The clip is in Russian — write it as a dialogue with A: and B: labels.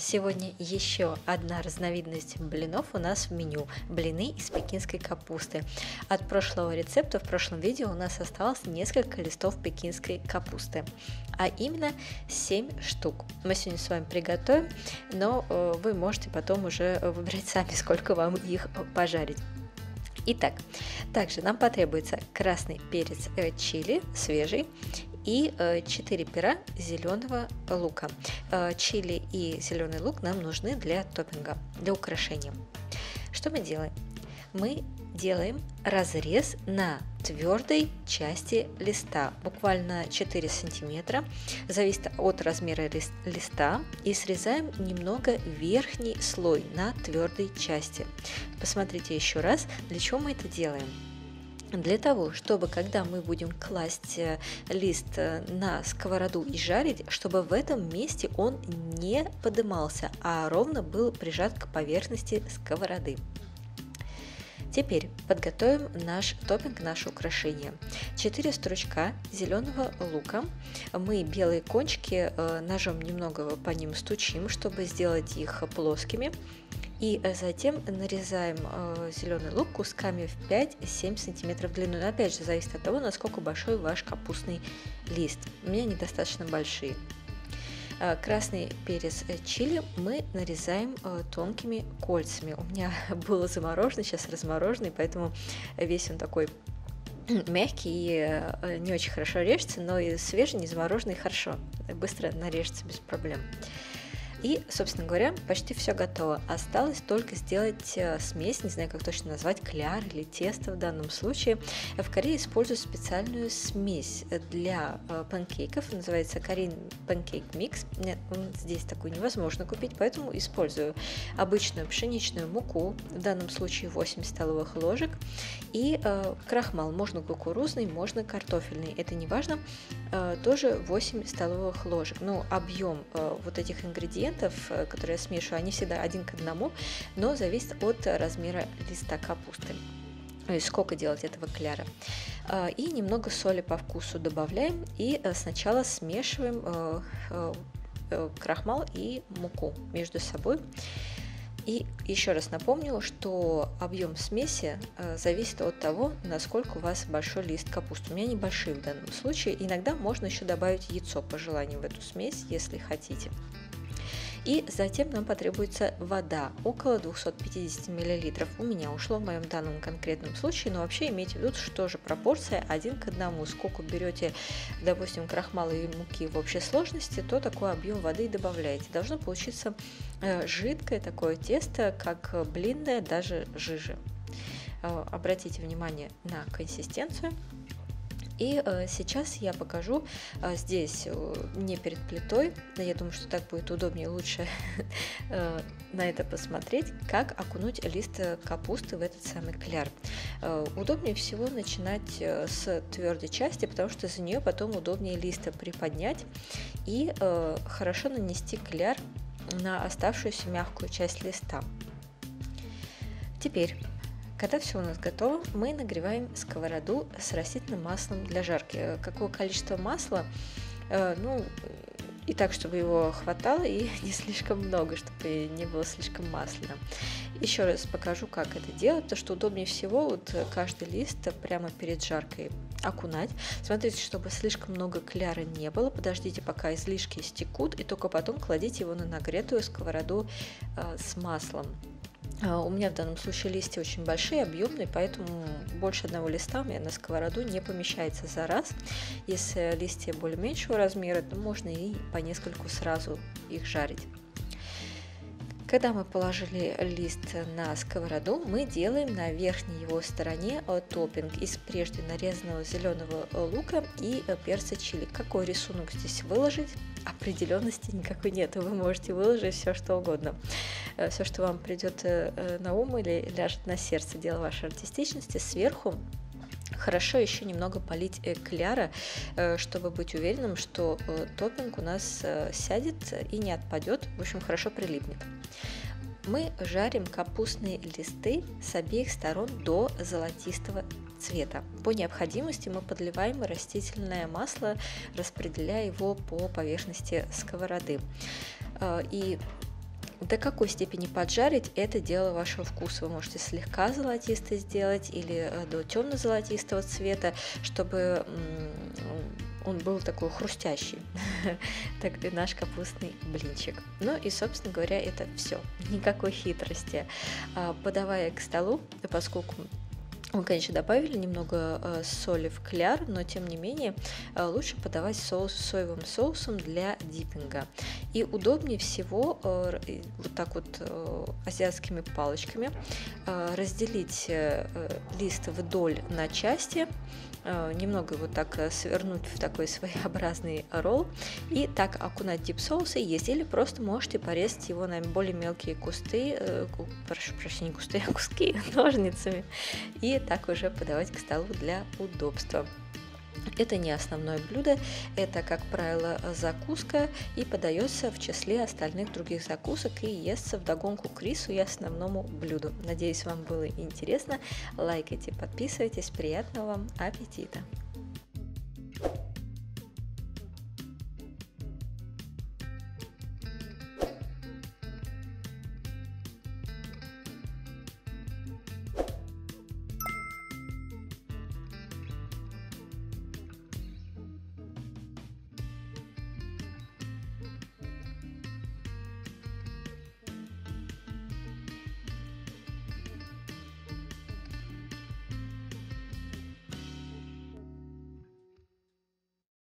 A: Сегодня еще одна разновидность блинов у нас в меню – блины из пекинской капусты. От прошлого рецепта в прошлом видео у нас осталось несколько листов пекинской капусты, а именно 7 штук. Мы сегодня с вами приготовим, но вы можете потом уже выбрать сами, сколько вам их пожарить. Итак, также нам потребуется красный перец чили свежий и 4 пера зеленого лука. Чили и зеленый лук нам нужны для топпинга, для украшения. Что мы делаем? Мы делаем разрез на твердой части листа, буквально 4 сантиметра, зависит от размера листа, и срезаем немного верхний слой на твердой части. Посмотрите еще раз, для чего мы это делаем. Для того, чтобы когда мы будем класть лист на сковороду и жарить, чтобы в этом месте он не подымался, а ровно был прижат к поверхности сковороды. Теперь подготовим наш топпинг, наше украшение. 4 стручка зеленого лука. Мы белые кончики ножом немного по ним стучим, чтобы сделать их плоскими. И затем нарезаем зеленый лук кусками в 5-7 см в длину. Но опять же, зависит от того, насколько большой ваш капустный лист. У меня они достаточно большие. Красный перец чили мы нарезаем тонкими кольцами. У меня был замороженный, сейчас размороженный, поэтому весь он такой мягкий и не очень хорошо режется, но и свежий, не замороженный хорошо, быстро нарежется без проблем. И, собственно говоря, почти все готово. Осталось только сделать смесь, не знаю, как точно назвать, кляр или тесто в данном случае. В Корее используют специальную смесь для панкейков, называется Korean Pancake Mix. Здесь такую невозможно купить, поэтому использую обычную пшеничную муку, в данном случае 8 столовых ложек, и крахмал, можно кукурузный, можно картофельный, это не важно, тоже 8 столовых ложек. Но объем вот этих ингредиентов, которые я смешиваю, они всегда 1 к 1, но зависит от размера листа капусты, то есть сколько делать этого кляра. И немного соли по вкусу добавляем и сначала смешиваем крахмал и муку между собой. И еще раз напомню, что объем смеси зависит от того, насколько у вас большой лист капусты. У меня небольшой в данном случае. Иногда можно еще добавить яйцо по желанию в эту смесь, если хотите. И затем нам потребуется вода, около 250 мл. У меня ушло в моем данном конкретном случае, но вообще имейте в виду, что же пропорция 1 к 1. Сколько берете, допустим, крахмала и муки в общей сложности, то такой объем воды и добавляете. Должно получиться жидкое такое тесто, как блинное, даже жиже. Обратите внимание на консистенцию. И сейчас я покажу здесь, не перед плитой, я думаю, что так будет удобнее, лучше на это посмотреть, как окунуть лист капусты в этот самый кляр. Удобнее всего начинать с твердой части, потому что за нее потом удобнее лист приподнять и хорошо нанести кляр на оставшуюся мягкую часть листа. Теперь, когда все у нас готово, мы нагреваем сковороду с растительным маслом для жарки. Какое количество масла? И так, чтобы его хватало, и не слишком много, чтобы не было слишком масляно. Еще раз покажу, как это делать, потому что удобнее всего вот каждый лист прямо перед жаркой окунать. Смотрите, чтобы слишком много кляра не было, подождите, пока излишки истекут, и только потом кладите его на нагретую сковороду с маслом. У меня в данном случае листья очень большие, объемные, поэтому больше одного листа у меня на сковороду не помещается за раз. Если листья более меньшего размера, то можно и по нескольку сразу их жарить. Когда мы положили лист на сковороду, мы делаем на верхней его стороне топпинг из прежде нарезанного зеленого лука и перца чили. Какой рисунок здесь выложить? Определенности никакой нет. Вы можете выложить все, что угодно. Все, что вам придет на ум или ляжет на сердце, дело вашей артистичности. Сверху хорошо еще немного полить кляра, чтобы быть уверенным, что топпинг у нас сядет и не отпадет, в общем, хорошо прилипнет. Мы жарим капустные листы с обеих сторон до золотистого цвета. По необходимости мы подливаем растительное масло, распределяя его по поверхности сковороды. И До какой степени поджарить — это дело вашего вкуса. Вы можете слегка золотисто сделать или до темно-золотистого цвета, чтобы он был такой хрустящий, так наш капустный блинчик. Ну и, собственно говоря, это все. Никакой хитрости. Подавая к столу, поскольку мы, конечно, добавили немного соли в кляр, но тем не менее лучше подавать соевым соусом для диппинга. И удобнее всего вот так вот азиатскими палочками разделить лист вдоль на части, немного его так свернуть в такой своеобразный ролл и так окунать дип-соус и есть. Или просто можете порезать его на более мелкие куски ножницами и так уже подавать к столу для удобства. Это не основное блюдо, это, как правило, закуска и подается в числе остальных других закусок и естся вдогонку к рису и основному блюду. Надеюсь, вам было интересно. Лайкайте, подписывайтесь. Приятного вам аппетита!